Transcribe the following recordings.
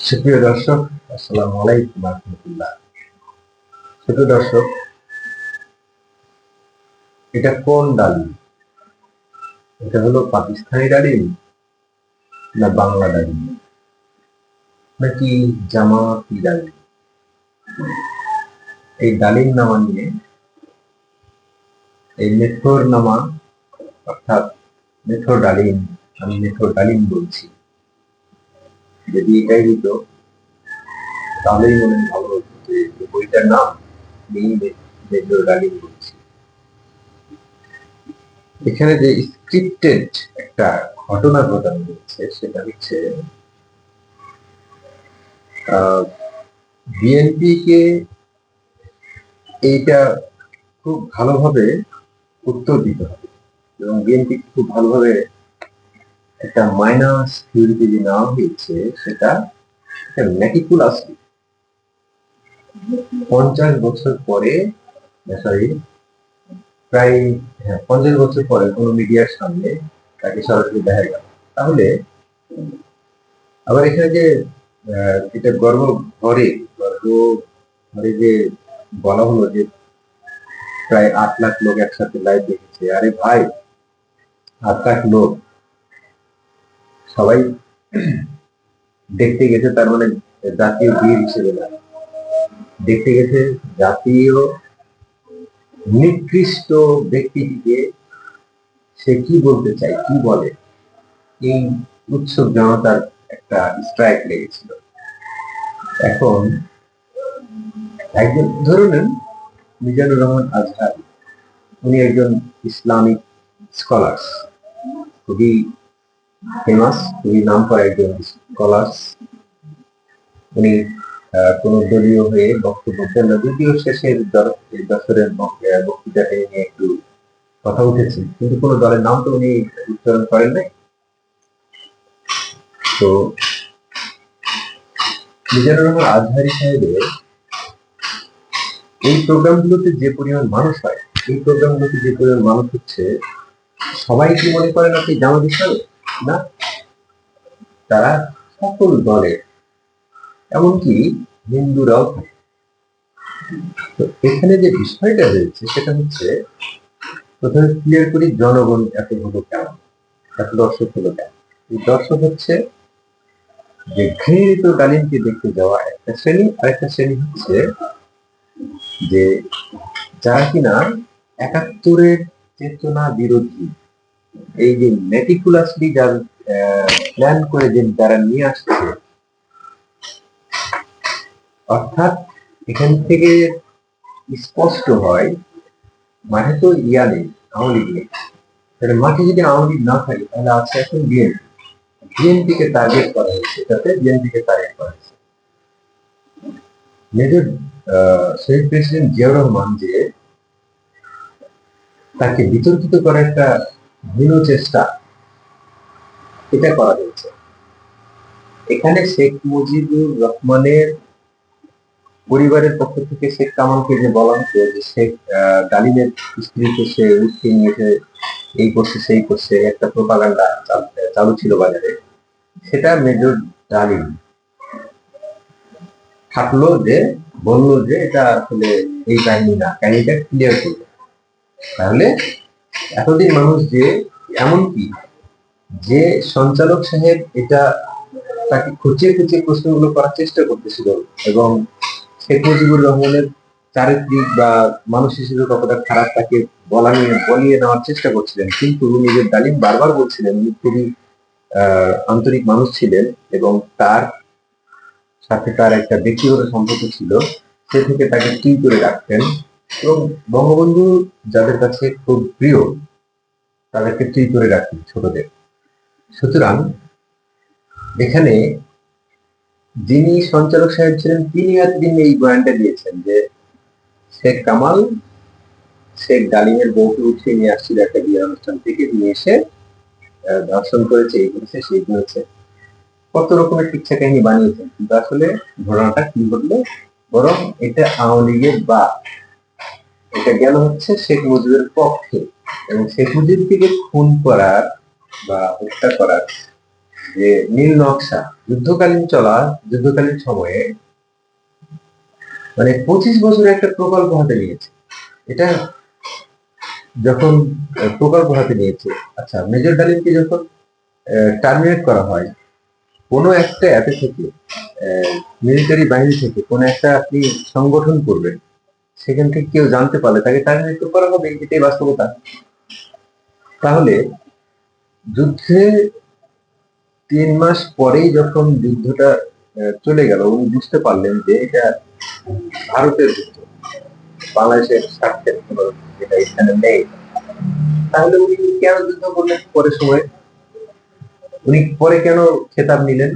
সুপ্রিয় দর্শক, আসসালামু আলাইকুম রহমতুল্লাহ। সুপ্রিয় দর্শক, এটা কোন ডালিম? এটা হলো পাকিস্তানি ডালিম, না বাংলা ডালিম, নাকি জামাতি ডালিম? এই ডালিম নামা নিয়ে, এই মেথর নামা, অর্থাৎ মেথর ডালিম, আমি মেথর ডালিম বলছি। যদি এটাই হতো তাহলেই মনে হয় ভালো হতো যে বইটার নাম আমি মেথর ডালিম বলছি। এখানে যে স্ক্রিপ্টেড একটা ঘটনা ঘটানো হচ্ছে সেটা হচ্ছে বিএনপি কে এইটা খুব ভালোভাবে উত্তর দিতে হবে, এবং বিএনপি খুব ভালোভাবে একটা মাইনাস থিওরিতে যে নেওয়া হয়েছে সেটা ম্যাটিকুলাসলি 50 বছর পরে, সরি, প্রায়, হ্যাঁ, 50 বছর পরে কোনো মিডিয়ার সামনে তাকে সরাসরি দেখা গেল। তাহলে আবার এখানে যে এটা গর্ব ঘরে যে বলা হলো যে প্রায় 8 লাখ লোক একসাথে লাইভ দেখেছে। আরে ভাই, 8 লাখ লোক সবাই দেখতে গেছে, তার মানে জাতীয় বীর হিসেবে না, দেখতে গেছে জাতীয় নিকৃষ্ট ব্যক্তিটিকে সে কি বলতে চায়, কি বলে, এই উৎসুক জনতার একটা স্ট্রাইক লেগেছিল। এখন একজন ধরে নেন মিজানুর রহমান আজহারি, উনি একজন ইসলামিক স্কলার্স, খুবই ফেমাস, খুবই নাম করা একজন স্কলার্স। উনি কোন দলীয় হয়ে বক্তব্য দেন না, যদিও শেষের দশরের বক্তৃতাটা নিয়ে একটু কথা উঠেছে, কিন্তু কোন দলের নাম তো উনি উচ্চারণ করেন নাই। তো মিজানুর রহমান আজহারি সাহেবের এই প্রোগ্রামগুলোতে যে পরিমাণ মানুষ হয়, এই প্রোগ্রামগুলোতে যে পরিমাণ মানুষ হচ্ছে, সবাই কি মনে করেন আপনি জামাত ইসলামী? না, তারা সকল দলের, এমনকি হিন্দুরাও থাকে। তো এখানে যে বিষয়টা রয়েছে সেটা হচ্ছে, প্রথমে ক্লিয়ার করি জনগণ এত হলো কেন, এত দর্শক হলো কেন। এই দর্শক হচ্ছে যে ঘৃণিত ডালিমকে দেখতে যাওয়া একটা শ্রেণী, আরেকটা শ্রেণী হচ্ছে যে যারা কিনা 71-এর চেতনা বিরোধী, এই যে মেটিকুলাসলি যার প্ল্যান করে যে যারা নিয়ে আসছে, অর্থাৎ এখান থেকে স্পষ্ট হয় মাঠে তো ইয়া নেই, আওয়ামী লীগ নেই। তাহলে মাঠে যদি আওয়ামী লীগ না থাকে তাহলে আছে এখন বিএনপি। বিএনপিকে টার্গেট করা হয়েছে, এটাতে বিএনপিকে টার্গেট করা হয়েছে। মেজর শহীদ প্রেসিডেন্ট জিয়াউর রহমান যে তাকে বিতর্কিত করার একটা হীন চেষ্টা, এটা করা হয়েছে। এখানে শেখ মুজিবুর রহমানের পরিবারের পক্ষ থেকে শেখ কামালকে যে বলা হতো যে শেখ ডালিমের স্ত্রীকে সে উঠিয়ে নিয়েছে, এই করছে সেই করছে, একটা প্রোপাগান্ডা চালু ছিল বাজারে, সেটা মেজর ডালিম থাকলো যে বললো যে এটা আসলে এই কাহিনী না, কাহিনীটা ক্লিয়ার করলো। তাহলে এতদিন মানুষ যে, এমনকি যে সঞ্চালক সাহেব এটা তাকে খুঁচিয়ে খুঁচিয়ে প্রশ্নগুলো করার চেষ্টা করতেছিল, এবং শেখ মুজিবুর রহমানের চারিত্রিক বা মানুষ হিসেবে কতটা খারাপ তাকে বলিয়ে নেওয়ার চেষ্টা করছিলেন, কিন্তু নিজের ডালিম বারবার বলছিলেন উনি খুবই আন্তরিক মানুষ ছিলেন, এবং তার সাথে তার একটা ব্যক্তিগত সম্পর্ক ছিল, সে থেকে তাকে কি করে রাখতেন, এবং বঙ্গবন্ধু যাদের কাছে খুব প্রিয় তাদেরকে তুই করে রাখতেন ছোটদের। সুতরাং এখানে যিনি সঞ্চালক সাহেব ছিলেন তিনি একদিন এই বয়ানটা দিয়েছেন যে শেখ কামাল শেখ ডালিমের বউকে উঠিয়ে নিয়ে আসছিল একটা বিয়ের অনুষ্ঠান থেকে, নিয়ে এসে ধর্ষণ করেছে, এই করেছে সেই করেছে, কত রকমের কিচ্ছা কাহিনী বানিয়েছেন, কিন্তু আসলে ঘটনাটা কি ঘটলো, বরং এটা আওয়ামী লীগের বা এটা গেল হচ্ছে শেখ মুজিবের পক্ষে, এবং শেখ মুজিবকে খুন করার বা হত্যা করার যে নীল নকশা যুদ্ধকালীন সময়ে মানে 25 বছরের একটা প্রকল্প হাতে নিয়েছে। এটা যখন প্রকল্প হাতে নিয়েছে, আচ্ছা মেজর ডালিমকে যখন টার্মিনেট করা হয় কোনো একটা অ্যাপে থেকে, মিলিটারি বাহিনী থেকে কোনো একটা আপনি সংগঠন করবেন, সেখান থেকে কেউ জানতে পারলে তাকে টার্মিনেট করা হবে, এটাই বাস্তবতা। তাহলে যুদ্ধে 3 মাস পরেই যখন যুদ্ধটা চলে গেল, উনি বুঝতে পারলেন যে এটা ভারতের যুদ্ধ, বাংলাদেশের স্বার্থের কোনো যেটা এখানে নেই। তাহলে উনি কেন যুদ্ধ করলেন পরের সময়? উনি পরে কেন খেতাব নিলেন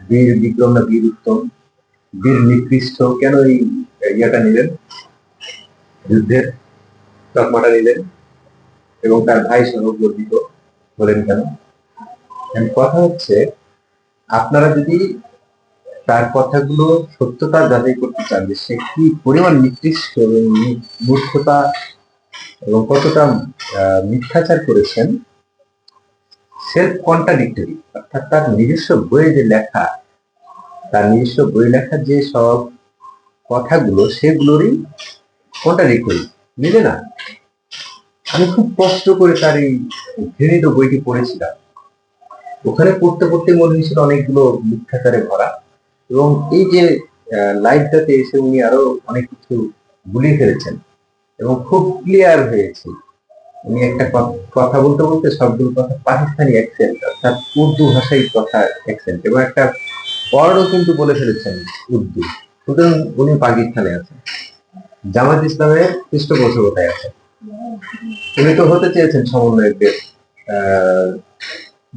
বীর বিক্রম না বীর উত্তম, বীর নিকৃষ্ট, কেন এই ইয়াটা নিলেন, যুদ্ধের তকমাটা নিলেন এবং তার ভাই সহ গর্বিত হলেন কেন? কথা হচ্ছে, আপনারা যদি তার কথাগুলো সত্যতা যাচাই করতে চান যে সে কি পরিমাণ নিকৃষ্ট এবং মূর্খতা এবং কতটা মিথ্যাচার করেছেন, সেলফ কন্ট্রাডিক্টরি, অর্থাৎ তার নিজস্ব বইয়ে লেখা যে সব কথাগুলো, সেগুলোরই কন্ট্রাডিক্টরি, মিলে না। আমি খুব কষ্ট করে তার এই ঘৃণিত বইটি পড়েছিলাম। ওখানে পড়তে পড়তে মনে হয়েছিল অনেকগুলো মিথ্যাচারে ভরা, এবং এই যে লাইভটাতে এসে উনি আরো অনেক কিছু গুলিয়ে ফেলেছেন এবং খুব ক্লিয়ার হয়েছে। উনি একটা কথা বলতে বলতে সবগুলো কথা পাকিস্তানি অ্যাকসেন্ট, অর্থাৎ উর্দু ভাষায় কথা অ্যাকসেন্ট, এবং একটা ওয়ার্ডও কিন্তু বলে ফেলেছেন উর্দু। সুতরাং উনি পাকিস্তানে আছেন, জামাত ইসলামের পৃষ্ঠপোষকতায় আছেন। উনি তো হতে চেয়েছেন সমন্বয়কদের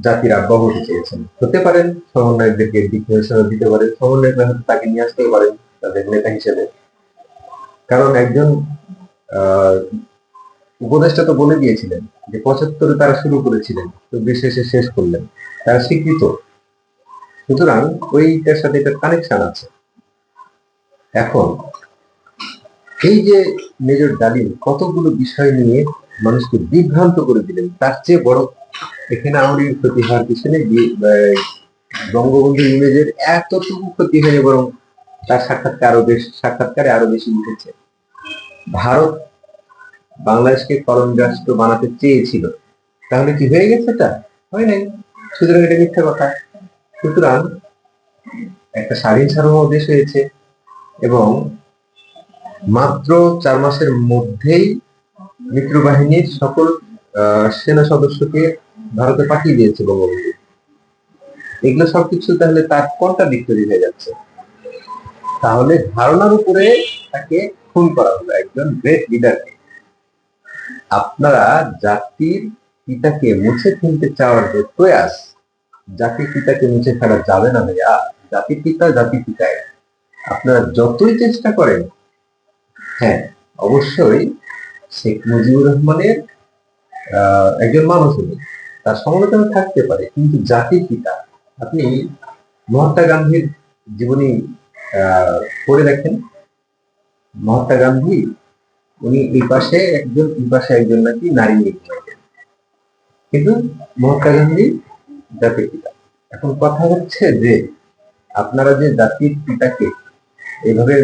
জাতির আব্বা হতে চেয়েছেন, হতে পারেন সমন্বয়কদেরকে ডিক্লেরেশন দিতে পারেন, সমন্বয়করা হয়তো তাকে নিয়ে আসতেও পারেন তাদের নেতা হিসেবে। কারণ একজন উপদেষ্টা তো বলে দিয়েছিলেন যে 75-এ তারা শুরু করেছিলেন, 24 শেষ করলেন, তারা স্বীকৃত। সুতরাং ওইটার সাথে একটা কানেকশন আছে। এখন এই যে মেজর ডালিম কতগুলো বিষয় নিয়ে মানুষকে বিভ্রান্ত করে দিলেন, তার চেয়ে বড় এখানে আমাদের ক্ষতি হওয়ার পিছনে বঙ্গবন্ধু ইমেজের এতটুকু ক্ষতি হয়নি, বরং তার সাক্ষাৎকারে আরো বেশি উঠেছে। ভারত বাংলাদেশকে কলম রাষ্ট্র বানাতে চেয়েছিল, তাহলে কি হয়ে গেছে? এটা হয় নাই, সুতরাং এটা মিথ্যা কথা। সুতরাং একটা স্বাধীন সার্বভৌম দেশ হয়েছে এবং মাত্র 4 মাসের মধ্যেই মিত্রবাহিনীর সকল সেনা সদস্যকে ভারতে পাঠিয়ে দিয়েছে বঙ্গবন্ধু। এগুলো সবকিছু তাহলে তার কন্ট্রাডিক্টরি হয়ে যাচ্ছে। তাহলে ধারণার উপরে তাকে খুন করা হলো একজন গ্রেট লিডারকে। আপনারা জাতির পিতাকে মুছে ফেলতে চাওয়ার যে প্রয়াস, জাতির পিতাকে মুছে ফেলা যাবে না ভাইয়া। জাতির পিতায় আপনারা যতই চেষ্টা করেন, হ্যাঁ অবশ্যই শেখ মুজিবুর রহমানের একজন মানুষ উনি, তার সমালোচনা থাকতে পারে, কিন্তু জাতির পিতা, আপনি মহাত্মা গান্ধীর জীবনী পড়ে দেখেন। মহাত্মা গান্ধী উনি এই পাশে একজন নাকি নারী নিয়ে ঘুমাইতেন, কিন্তু মহাত্মা গান্ধী জাতির পিতা। এখন কথা হচ্ছে যে আপনারা যে জাতির পিতাকে এইভাবে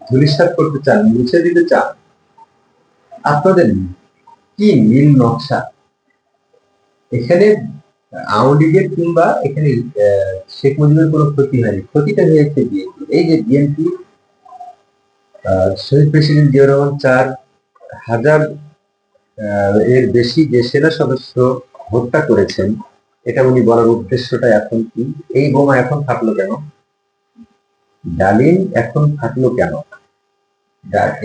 ধূলিসাৎ করতে চান, মুছে দিতে চান, আপনাদের কি নীল নকশা? এখানে আওয়ামী লীগের কিংবা এখানে শেখ মুজিবের কোনো ক্ষতি হয়নি, ক্ষতিটা হয়েছে বিএনপি। এই যে বিএনপি শহীদ প্রেসিডেন্ট জিয়াউর রহমান 4,000 এর বেশি যে সেনা সদস্য হত্যা করেছেন, এটা উনি বলার উদ্দেশ্যটা এখন কি? এই বোমা এখন ফাটলো কেন? ডালিম এখন ফাটলো কেন?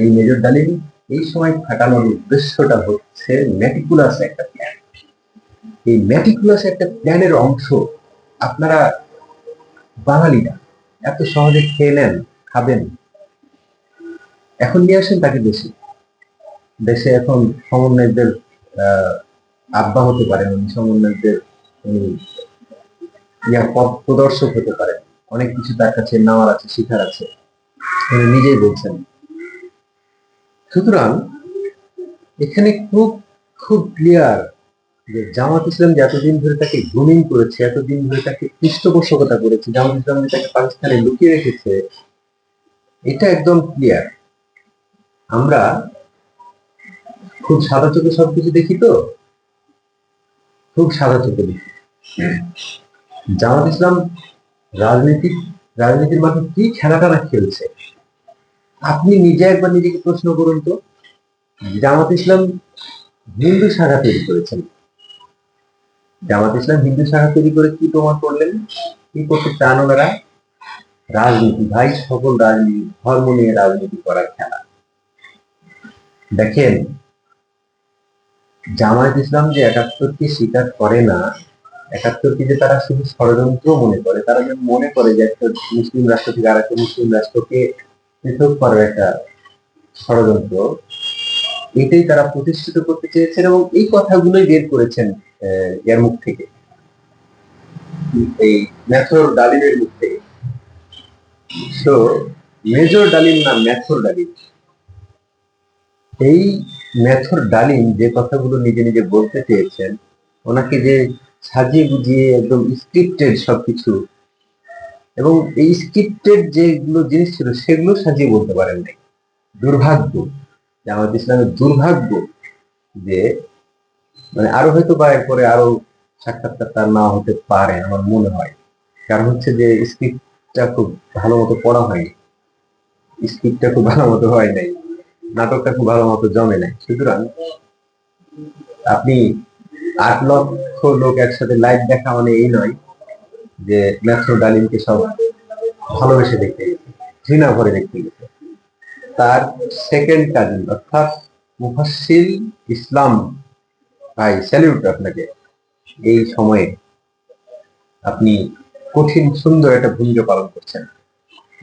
এই মেজর ডালিম এই সময় ফাটানোর উদ্দেশ্যটা হচ্ছে ম্যাটিকুলাস একটা প্ল্যান। এই ম্যাটিকুলাস একটা প্ল্যানের অংশ আপনারা বাঙালিরা এত সহজে খেয়ে নেন, খাবেন। এখন নিয়ে আসেন তাকে দেশে এখন সমন্বয়কদের আব্বা হতে পারেন, উনি সমন্বয়কদের প্রদর্শক হতে পারেন, অনেক কিছু তার কাছে নেওয়ার আছে, শিখার আছে, উনি নিজেই বলছেন। সুতরাং এখানে খুব খুব ক্লিয়ার যে জামাত ইসলাম যে এতদিন ধরে তাকে গ্রুমিং করেছে, এতদিন ধরে তাকে পৃষ্ঠপোষকতা করেছে, জামাত ইসলাম যে তাকে পাকিস্তানে লুকিয়ে রেখেছে, এটা একদম ক্লিয়ার। আমরা খুব সাদা চোখে সবকিছু দেখি, তো খুব সাদা চোখে দেখি। জামাত ইসলাম রাজনীতির মাঠে কি খেলাটা না খেলছে, আপনি নিজে একবার নিজেকে প্রশ্ন করুন তো। জামাত ইসলাম হিন্দু শাখা তৈরি করেছেন, জামাত ইসলাম হিন্দু শাখা তৈরি করে কি প্রমাণ করলেন, কি করতে চান ওনারা? রাজনীতি ভাই, সকল রাজনীতি ধর্ম নিয়ে রাজনীতি করার খেলা। দেখেন, জামায়াত ইসলাম যে একাত্তরকে স্বীকার করে না, একাত্তরকে যে তারা শুধু ষড়যন্ত্র মনে করে, তারা যে মনে করে যে একটা মুসলিম রাষ্ট্র থেকে আর একটা মুসলিম রাষ্ট্রকে পৃথক করার একটা ষড়যন্ত্র, এটাই তারা প্রতিষ্ঠিত করতে চেয়েছেন এবং এই কথাগুলোই বের করেছেন এর মুখ থেকে, এই মেথর ডালিমের মুখ থেকে। তো মেজর ডালিম না, মেথর ডালিম। এই মেথর ডালিম যে কথাগুলো নিজে নিজে বলতে চেয়েছেন, ওনাকে যে সাজিয়ে গুজিয়ে একদম স্ক্রিপ্টেড সবকিছু, এবং এই স্ক্রিপ্টেড যেগুলো জিনিস ছিল সেগুলো সাজিয়ে বলতে পারেন নাই। দুর্ভাগ্য, জামাত ইসলামের দুর্ভাগ্য যে মানে আরো হয়তো বা এরপরে আরো সাক্ষাৎকার তার না হতে পারে আমার মনে হয়। কারণ হচ্ছে যে স্ক্রিপ্টটা খুব ভালো মতো পড়া হয়নি, স্ক্রিপ্টটা খুব ভালো মতো হয় নাই, নাটকটা খুব ভালো মতো জমে নাই। সুতরাং আপনি 8 লক্ষ লোক একসাথে লাইভ দেখা মানে এই নয় যে মেথর ডালিমকে সব ভালোবেসে দেখতে গেছে, ঘৃণা ভরে দেখতে গেছে। তার সেকেন্ড কাজিন অর্থাৎ মুফাসসিল ইসলাম, ভাই স্যালিউট আপনাকে। এই সময়ে আপনি কঠিন সুন্দর একটা ভূমিকা পালন করছেন।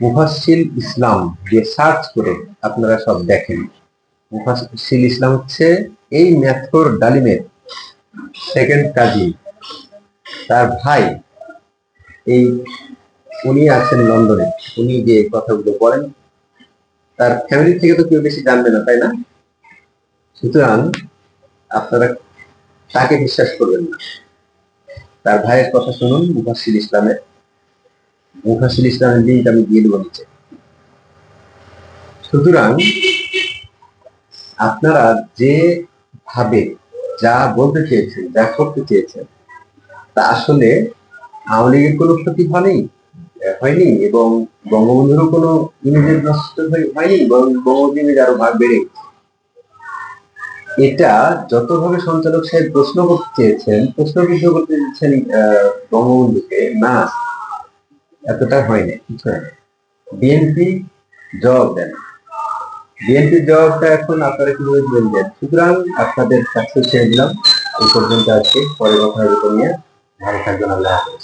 মুফাসসিল ইসলাম দিয়ে সার্চ করে আপনারা সব দেখেন, মুফাসসিল ইসলাম হচ্ছে এই মেথর ডালিমের সেকেন্ড কাজিন, তার ভাই। এই উনি আছেন লন্ডনে, উনি যে কথাগুলো বলেন তার ফ্যামিলি থেকে তো কেউ বেশি জানবে না, তাই না? সুতরাং আপনারা তাকে বিশ্বাস করবেন না, তার ভাইয়ের কথা শুনুন। মুফাসসিল ইসলামের লিঙ্ক আমি দিয়ে দেবো নিচে। সুতরাং আপনারা যে ভাবে যা বলতে চেয়েছেন, যা করতে চেয়েছেন, তা আসলে আওয়ামী লীগের কোনো ক্ষতি হয়নি এবং বঙ্গবন্ধুরও কোনো ইমেজের নষ্ট হয়নি, বঙ্গবন্ধু ইমেজ আরো ভাগ বেড়ে গেছে। এটা যতভাবে সঞ্চালক সাহেব প্রশ্ন করতে চেয়েছেন, প্রশ্নবিদ্ধ করতে চেয়েছেন বঙ্গবন্ধুকে, না এতটা হয়নি। বিএনপি জবাব দেন, বিএনপির জবাবটা এখন আপনারা কিভাবে দিবেন দেন। সুতরাং আপনাদের কাছে ছেড়ে দিলাম, এই পর্যন্ত আজকে, পরে কথা হবে নিয়ে। ভালো থাকবেন, আল্লাহ হাফেজ।